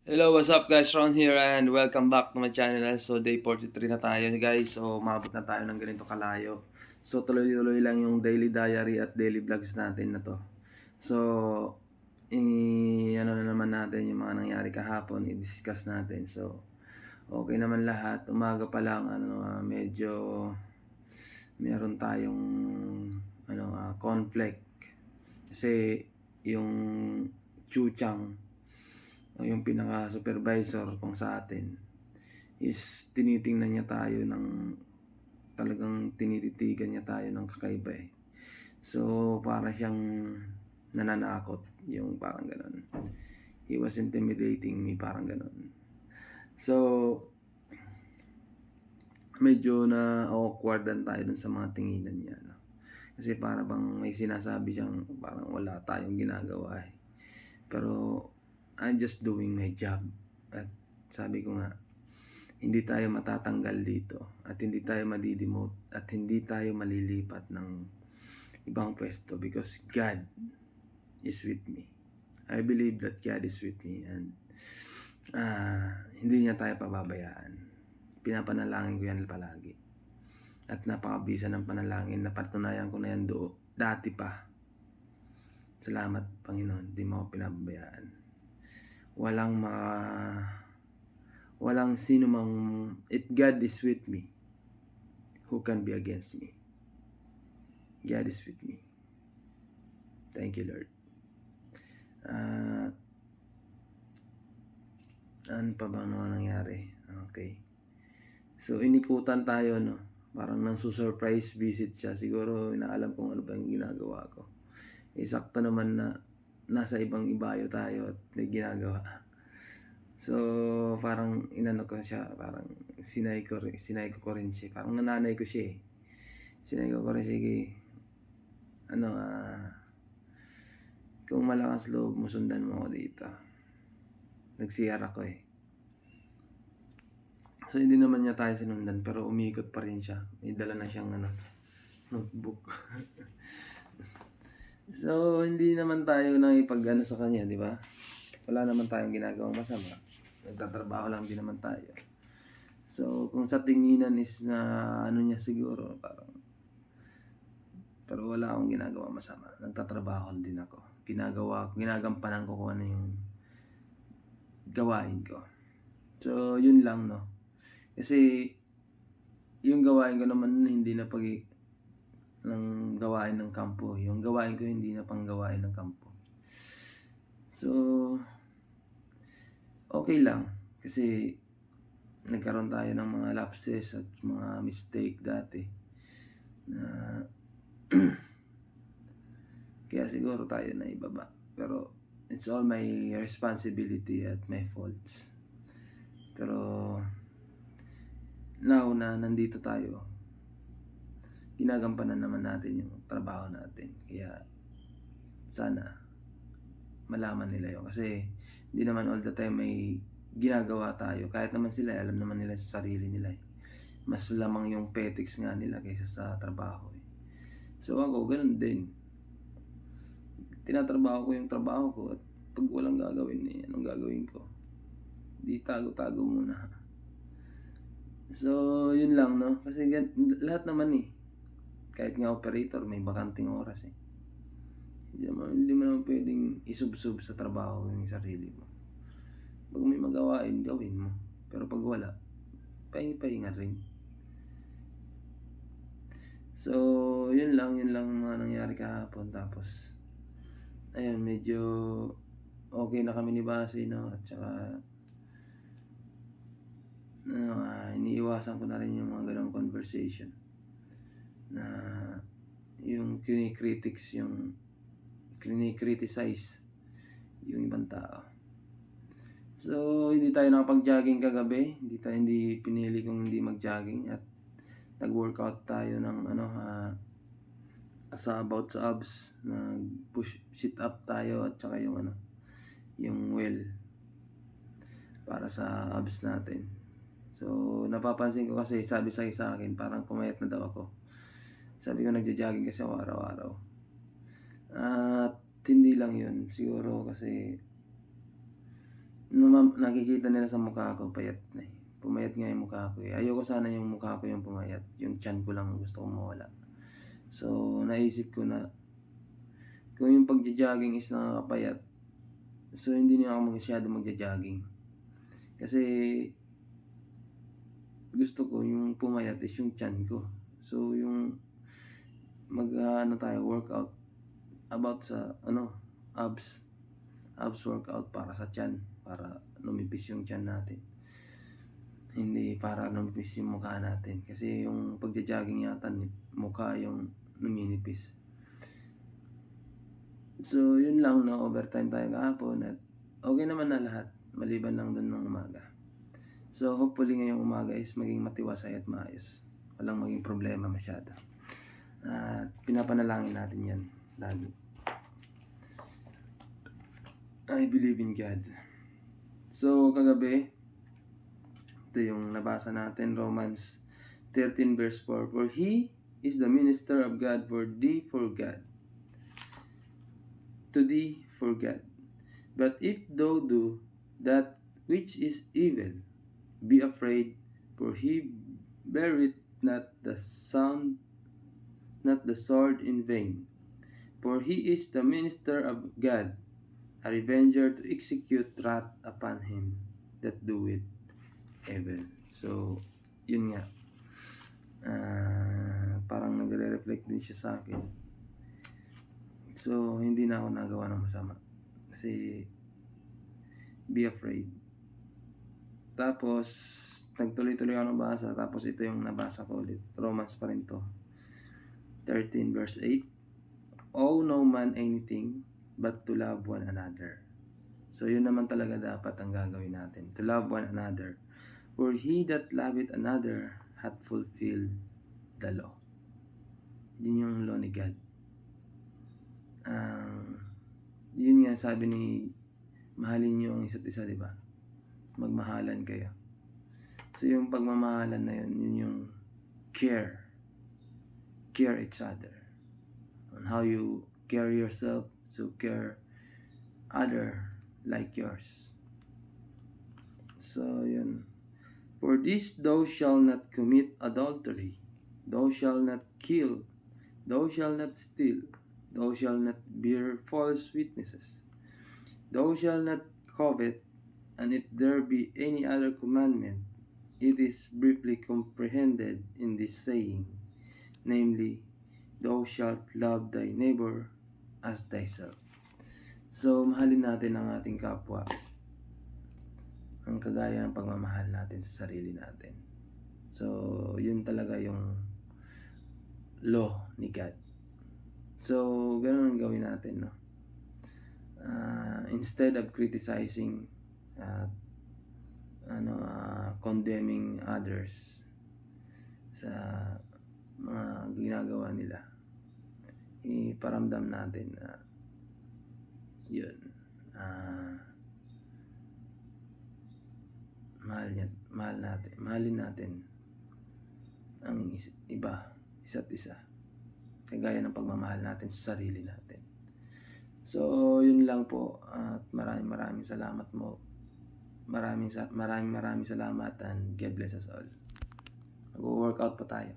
Hello, what's up guys? Ron here and welcome back to my channel. So day 43 na tayo guys. So umabot na tayo ng ganito kalayo. So tuloy-tuloy lang yung daily diary at daily vlogs natin na to. So ano na naman natin yung mga nangyari kahapon, i-discuss natin. So okay naman lahat. Umaga pa lang medyo meron tayong conflict. Kasi yung Chuchang yung pinaka-supervisor kung sa atin is tinitingnan niya tayo ng talagang tinititigan niya tayo ng kakaiba eh. So, para siyang nananakot, yung parang ganun. He was intimidating me, parang ganun. So, medyo na awkwardan tayo dun sa mga tinginan niya. No? Kasi para bang may sinasabi siyang parang wala tayong ginagawa eh. Pero, I'm just doing my job. At sabi ko nga, hindi tayo matatanggal dito at hindi tayo madidemote at hindi tayo malilipat ng ibang pwesto because God is with me. I believe that God is with me and hindi niya tayo pababayaan. Pinapanalangin ko yan palagi. At napakabisa ng panalangin, napatunayan ko na yan dati pa. Salamat Panginoon, hindi mo ako pinababayaan. Walang sino mang, if God is with me, who can be against me? God is with me. Thank you, Lord. Ano pa ba naman nangyari? Okay. So, inikutan tayo, no? Parang nang surprise visit siya. Siguro, inaalam kung ano ba yung ginagawa ko. Sakto naman na nasa ibang ibayo tayo at may ginagawa. So, parang inano ko siya, parang sinay ko rin siya. Parang nananay ko siya eh. Sinay ko rin siya, kung malakas loob mo, sundan mo ako dito. Nag-CR ako eh. So, hindi naman niya tayo sinundan, pero umikot pa rin siya. May dala na siyang notebook. So, hindi naman tayo nang ipag-ano sa kanya, di ba? Wala naman tayong ginagawang masama. Nagtatrabaho lang din naman tayo. So, kung sa tinginan is na niya siguro, parang pero wala akong ginagawa masama. Nagtatrabaho din ako. Ginagampanan ko kung ano yung gawain ko. So, yun lang, no? Kasi, yung gawain ko naman hindi na ng gawain ng kampo. Yung gawain ko hindi na pang gawain ng kampo. So, okay lang. Kasi, nagkaroon tayo ng mga lapses at mga mistake dati. Kaya siguro tayo na ibaba. Pero, it's all my responsibility at my faults. Pero, now na nandito tayo, ginagampanan naman natin yung trabaho natin. Kaya, sana, malaman nila yun. Kasi, hindi naman all the time may ginagawa tayo. Kahit naman sila, alam naman nila sa sarili nila. Mas lamang yung petics nga nila kaysa sa trabaho. So, ako, ganun din. Tinatrabaho ko yung trabaho ko at pag walang gagawin anong gagawin ko? Di tago-tago muna. So, yun lang, no? Kasi lahat naman kahit nga operator, may bakanting oras eh. Hindi mo naman pwedeng isubsub sa trabaho yung sarili mo. Pag may magawain, gawin mo. Pero pag wala, pahinga rin. So, yun lang mga nangyari kahapon. Tapos, ayun, medyo okay na kami ni Basi, no? At saka, iniiwasan ko na rin yung mga ganong conversation na yung kinikriticize yung ibang tao. So, hindi tayo nakapag-jogging kagabi. Hindi pinili kong hindi mag-jogging at nag-workout tayo ng sa abs, nag-push sit up tayo at saka yung well para sa abs natin. So, napapansin ko kasi sabi sa akin, parang pumayat na daw ako. Sabi ko nagja-jogging kasi ako araw-araw. At hindi lang yun. Siguro kasi nakikita nila sa mukha ko payat na eh. Pumayat nga yung mukha ko eh. Ayoko sana yung mukha ko yung pumayat. Yung tiyan ko lang gusto kong mawala. So, naisip ko na kung yung pagja-jogging is nakakapayat, so hindi na ako masyado magja-jogging. Kasi gusto ko yung pumayat is yung tiyan ko. So, yung workout about sa abs workout para sa tiyan, para lumipis yung tiyan natin. Hindi para lumipis yung mukha natin. Kasi yung pagja-jogging yata, mukha yung numinipis. So, yun lang, no? Overtime tayo kahapon at okay naman na lahat. Maliban lang dun ng umaga. So, hopefully ngayong umaga is maging matiwasay at maayos. Walang maging problema masyado. At pinapanalangin natin yan lagi. I believe in God. So, kagabi, ito yung nabasa natin, Romans 13 verse 4. For He is the minister of God for thee for God. To thee for God. But if thou do that which is evil, be afraid, for he beareth not the sword in vain. For he is the minister of God, a revenger to execute wrath upon him that doeth evil. So, yun nga. Parang nagre-reflect din siya sa akin. So, hindi na ako nagawa ng masama. Kasi, be afraid. Tapos, nagtuloy-tuloy ako nabasa. Tapos, ito yung nabasa ko ulit. Romans pa rin to. 13 verse 8. Owe no man anything but to love one another. So, yun naman talaga dapat ang gagawin natin. To love one another. For he that loveth another hath fulfilled the law. Yun yung law ni God. Yun nga sabi ni mahalin niyo ang isa't isa, di ba? Magmahalan kayo. So yung pagmamahalan na yun, yun yung care each other on how you care yourself, so care other like yours. So yun. For this thou shalt not commit adultery, thou shalt not kill, thou shalt not steal, thou shalt not bear false witnesses, thou shalt not covet, and if there be any other commandment, it is briefly comprehended in this saying, namely, thou shalt love thy neighbor as thyself. So, mahalin natin ang ating kapwa, ang kagaya ng pagmamahal natin sa sarili natin. So, yun talaga yung law ni God. So, ganun ang gawin natin, no? Instead of criticizing, condemning others sa mga ginagawa nila, iparamdam natin na yun, mahalin natin ang iba, isa't isa, kagaya ng pagmamahal natin sa sarili natin. So, yun lang po, at maraming salamat mo. Maraming salamat, and God bless us all. Mag-workout pa tayo.